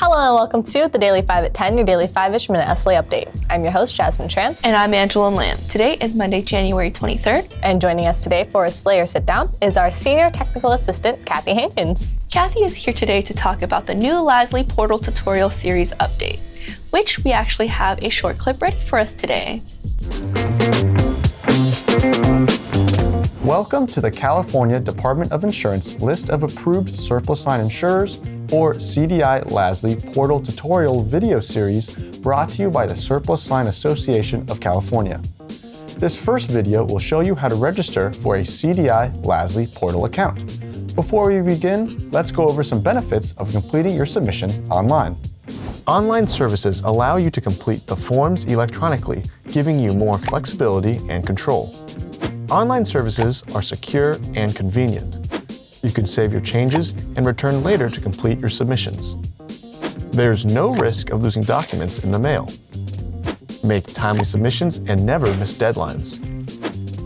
Hello and welcome to the Daily 5 at 10, your daily 5-ish minute LASLI update. I'm your host, Jasmine Tran. And I'm Angela Lamb. Today is Monday, January 23rd. And joining us today for a Slayer sit down is our Senior Technical Assistant, Cathy Hankins. Cathy is here today to talk about the new LASLI Portal Tutorial Series update, which we actually have a short clip ready for us today. Welcome to the California Department of Insurance list of approved surplus line insurers, or CDI LASLI Portal Tutorial video series brought to you by the Surplus Line Association of California. This first video will show you how to register for a CDI LASLI portal account. Before we begin, let's go over some benefits of completing your submission online. Online services allow you to complete the forms electronically, giving you more flexibility and control. Online services are secure and convenient. You can save your changes and return later to complete your submissions. There's no risk of losing documents in the mail. Make timely submissions and never miss deadlines.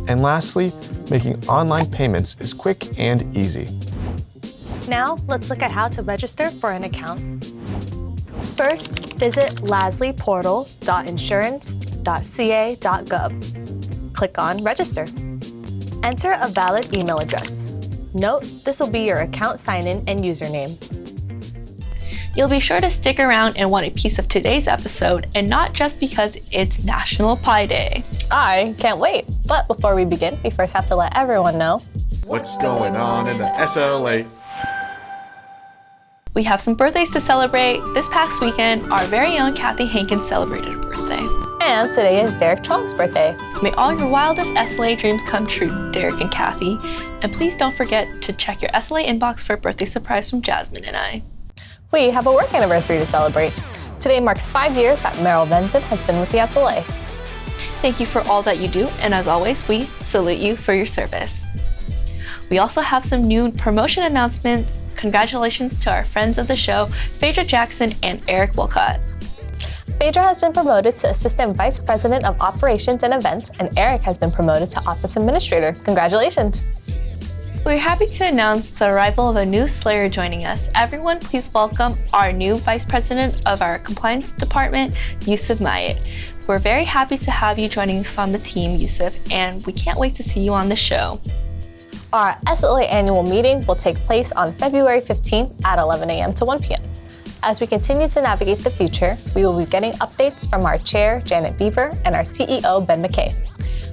And lastly, making online payments is quick and easy. Now, let's look at how to register for an account. First, visit lasliportal.insurance.ca.gov. Click on Register. Enter a valid email address. Note, this will be your account sign-in and username. You'll be sure to stick around and want a piece of today's episode, and not just because it's National Pie Day. I can't wait. But before we begin, we first have to let everyone know what's going on in the SLA. We have some birthdays to celebrate. This past weekend, our very own Cathy Hankins celebrated a birthday. And today is Derek Truong's birthday. May all your wildest SLA dreams come true, Derek and Cathy. And please don't forget to check your SLA inbox for a birthday surprise from Jasmine and I. We have a work anniversary to celebrate. Today marks 5 years that Meryl Venson has been with the SLA. Thank you for all that you do, and as always, we salute you for your service. We also have some new promotion announcements. Congratulations to our friends of the show, Phaedra Jackson and Eric Wilcott. Phaedra has been promoted to Assistant Vice President of Operations and Events, and Eric has been promoted to Office Administrator. Congratulations. We're happy to announce the arrival of a new Slayer joining us. Everyone, please welcome our new Vice President of our Compliance Department, Yusuf Mayet. We're very happy to have you joining us on the team, Yusuf, and we can't wait to see you on the show. Our SLA annual meeting will take place on February 15th at 11 a.m. to 1 p.m. As we continue to navigate the future, we will be getting updates from our Chair, Janet Beaver, and our CEO, Ben McKay.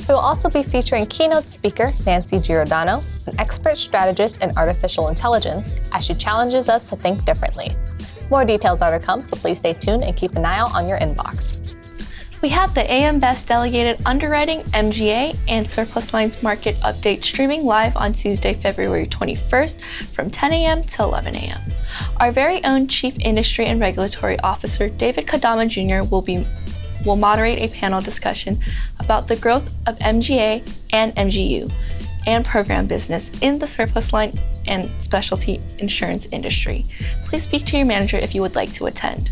We will also be featuring keynote speaker, Nancy Giordano, an expert strategist in artificial intelligence, as she challenges us to think differently. More details are to come, so please stay tuned and keep an eye out on your inbox. We have the AM Best Delegated Underwriting, MGA, and Surplus Lines Market Update streaming live on Tuesday, February 21st from 10 a.m. to 11 a.m. Our very own Chief Industry and Regulatory Officer, David Kadama Jr. will moderate a panel discussion about the growth of MGA and MGU and program business in the surplus line and specialty insurance industry. Please speak to your manager if you would like to attend.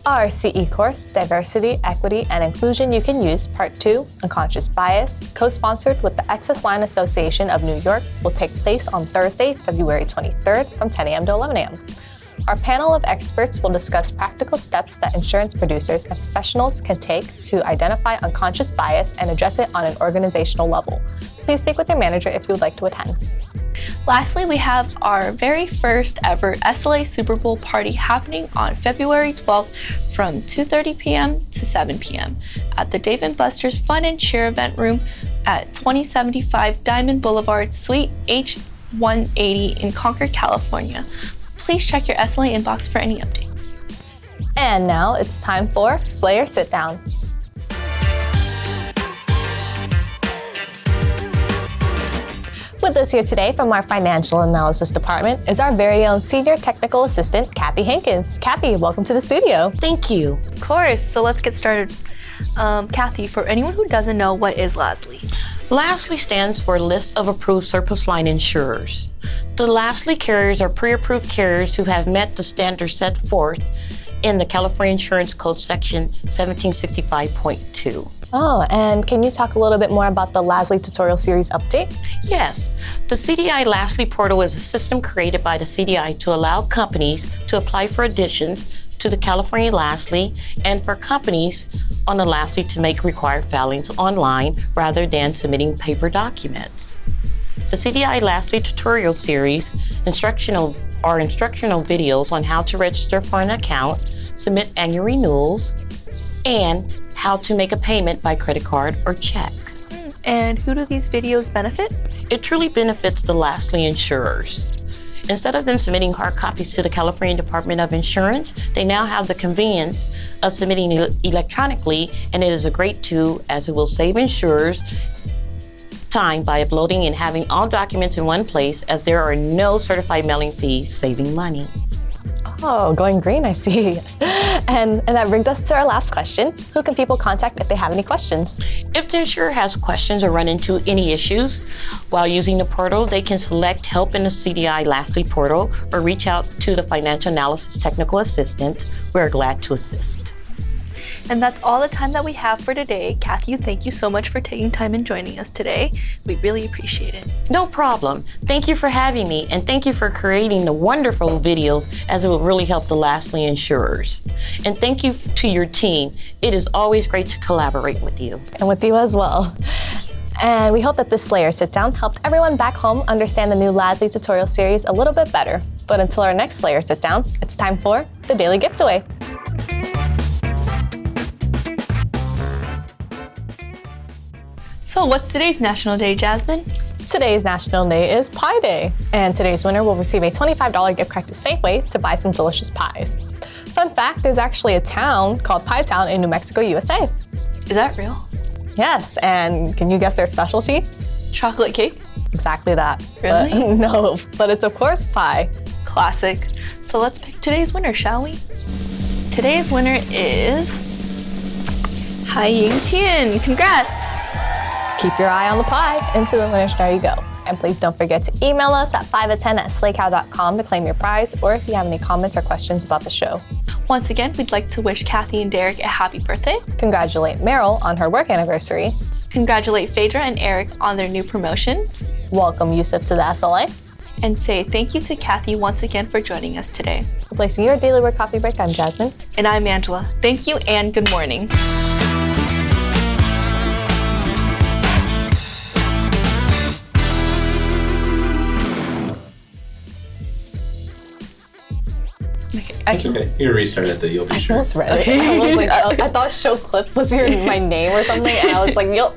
Our CE course, Diversity, Equity, and Inclusion You Can Use, Part 2, Unconscious Bias, co-sponsored with the Excess Line Association of New York, will take place on Thursday, February 23rd from 10 a.m. to 11 a.m. Our panel of experts will discuss practical steps that insurance producers and professionals can take to identify unconscious bias and address it on an organizational level. Please speak with your manager if you would like to attend. Lastly, we have our very first ever SLA Super Bowl party happening on February 12th from 2:30 p.m. to 7 p.m. at the Dave & Buster's Fun and Cheer event room at 2075 Diamond Boulevard, Suite H180 in Concord, California. Please check your SLA inbox for any updates. And now it's time for Slayer Sit Down. With us here today from our Financial Analysis Department is our very own Senior Technical Assistant, Cathy Hankins. Cathy, welcome to the studio. Thank you. Of course, so let's get started. Cathy, for anyone who doesn't know, what is LASLI? LASLI stands for List of Approved Surplus Line Insurers. The LASLI carriers are pre-approved carriers who have met the standards set forth in the California Insurance Code Section 1765.2. Oh, and can you talk a little bit more about the LASLI tutorial series update? Yes. The CDI LASLI portal is a system created by the CDI to allow companies to apply for additions, to the California LASLI and for companies on the LASLI to make required filings online rather than submitting paper documents. The CDI LASLI tutorial series instructional videos on how to register for an account, submit annual renewals, and how to make a payment by credit card or check. And who do these videos benefit? It truly benefits the LASLI insurers. Instead of them submitting hard copies to the California Department of Insurance, they now have the convenience of submitting electronically, and it is a great tool as it will save insurers time by uploading and having all documents in one place, as there are no certified mailing fees, saving money. Oh, going green, I see. And that brings us to our last question. Who can people contact if they have any questions? If the insurer has questions or run into any issues while using the portal, they can select Help in the CDI LASLI portal or reach out to the Financial Analysis Technical Assistant. We're glad to assist. And that's all the time that we have for today. Cathy, thank you so much for taking time and joining us today. We really appreciate it. No problem. Thank you for having me, and thank you for creating the wonderful videos, as it will really help the LASLI insurers. And thank you to your team. It is always great to collaborate with you. And with you as well. And we hope that this Slayer sit down helped everyone back home understand the new LASLI tutorial series a little bit better. But until our next Slayer sit down, it's time for the Daily Gift Away. So what's today's National Day, Jasmine? Today's National Day is Pie Day, and today's winner will receive a $25 gift card to Safeway to buy some delicious pies. Fun fact, there's actually a town called Pie Town in New Mexico, USA. Is that real? Yes, and can you guess their specialty? Chocolate cake? Exactly that. Really? But, no, but it's of course pie. Classic. So let's pick today's winner, shall we? Today's winner is Hai Ying Tian. Congrats! Keep your eye on the pie. Into the winner's jar you go. And please don't forget to email us at 5of10@slaycow.com to claim your prize, or if you have any comments or questions about the show. Once again, we'd like to wish Cathy and Derek a happy birthday. Congratulate Meryl on her work anniversary. Congratulate Phaedra and Eric on their new promotions. Welcome Yusuf to the SLA. And say thank you to Cathy once again for joining us today. Replacing your daily work coffee break, I'm Jasmine. And I'm Angela. Thank you and good morning. It's okay. You can restart it, though. You'll be sure. I almost read it. I was like, I thought show clip was my name or something, and I was like, yep.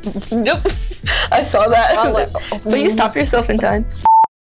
I saw that. I was like, But you stopped yourself in time.